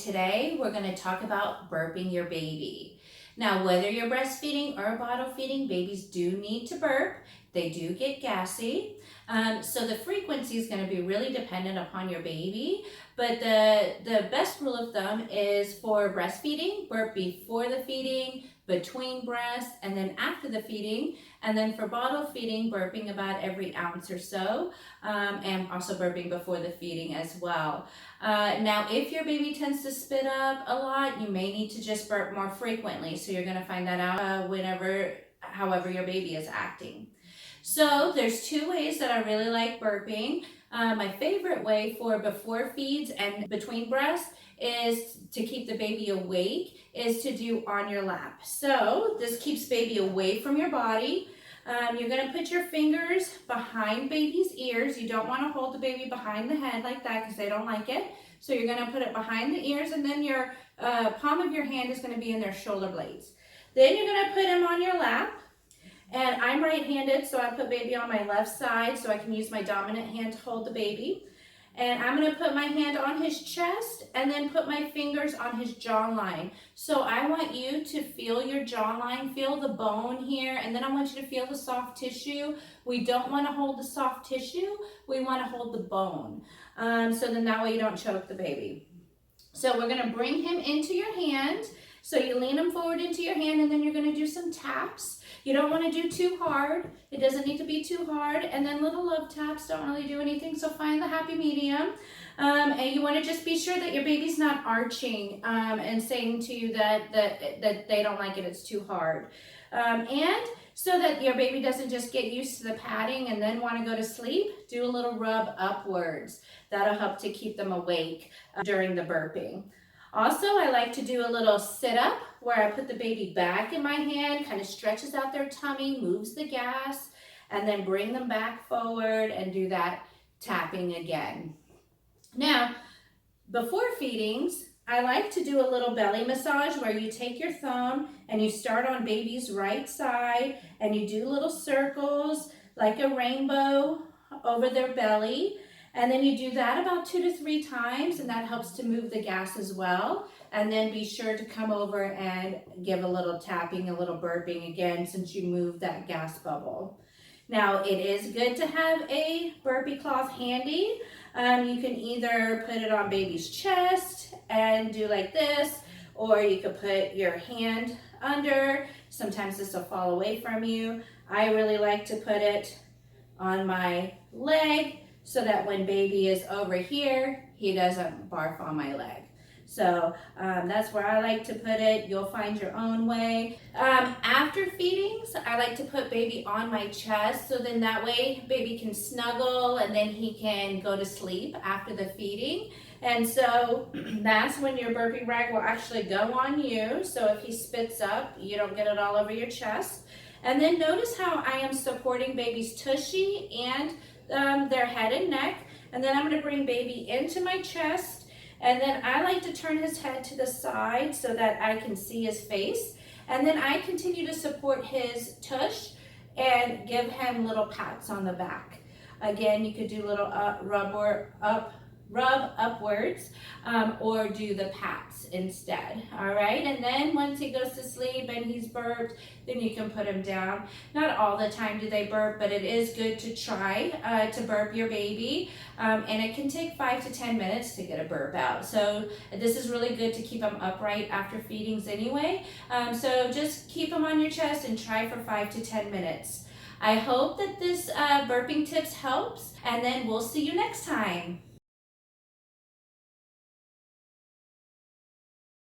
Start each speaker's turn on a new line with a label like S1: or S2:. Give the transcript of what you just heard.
S1: Today we're going to talk about burping your baby. Now, whether you're breastfeeding or bottle feeding, babies do need to burp. They do get gassy. So the frequency is going to be really dependent upon your baby. But the best rule of thumb is for breastfeeding, burp before the feeding, between breasts, and then after the feeding. And then for bottle feeding, burping about every ounce or so, and also burping before the feeding as well. Now, if your baby tends to spit up a lot, you may need to just burp more frequently. So you're going to find that out however your baby is acting. So there's two ways that I really like burping. My favorite way for before feeds and between breasts is to keep the baby awake, is to do on your lap. So this keeps baby away from your body. You're going to put your fingers behind baby's ears. You don't want to hold the baby behind the head like that because they don't like it. So you're going to put it behind the ears, and then your palm of your hand is going to be in their shoulder blades. Then you're going to put him on your lap. And I'm right-handed, so I put baby on my left side so I can use my dominant hand to hold the baby. And I'm going to put my hand on his chest and then put my fingers on his jawline. So I want you to feel your jawline, feel the bone here, and then I want you to feel the soft tissue. We don't want to hold the soft tissue, we want to hold the bone. So then that way you don't choke the baby. So we're going to bring him into your hand. So you lean him forward into your hand, and then you're going to do some taps. You don't want to do too hard. It doesn't need to be too hard. And then little love taps don't really do anything, so find the happy medium. And you want to just be sure that your baby's not arching and saying to you that they don't like it, it's too hard. And so that your baby doesn't just get used to the patting and then want to go to sleep, do a little rub upwards. That'll help to keep them awake during the burping. Also, I like to do a little sit-up where I put the baby back in my hand, kind of stretches out their tummy, moves the gas, and then bring them back forward and do that tapping again. Now, before feedings, I like to do a little belly massage where you take your thumb and you start on baby's right side and you do little circles like a rainbow over their belly. And then you do that about 2 to 3 times, and that helps to move the gas as well. And then be sure to come over and give a little tapping, a little burping again, since you moved that gas bubble. Now, it is good to have a burpee cloth handy. You can either put it on baby's chest and do like this, or you could put your hand under. Sometimes this will fall away from you. I really like to put it on my leg, so that when baby is over here, he doesn't barf on my leg. So that's where I like to put it. You'll find your own way. After feedings, I like to put baby on my chest, so then that way baby can snuggle and then he can go to sleep after the feeding. And so that's when your burping rag will actually go on you. So if he spits up, you don't get it all over your chest. And then notice how I am supporting baby's tushy and their head and neck, and then I'm going to bring baby into my chest, and then I like to turn his head to the side so that I can see his face, and then I continue to support his tush and give him little pats on the back. Again, you could do little rub upwards, or do the pats instead. All right, and then once he goes to sleep and he's burped, then you can put him down. Not all the time do they burp, but it is good to try to burp your baby, and it can take 5 to 10 minutes to get a burp out. So this is really good to keep them upright after feedings anyway. So just keep them on your chest and try for 5 to 10 minutes. I hope that this burping tips helps, and then we'll see you next time.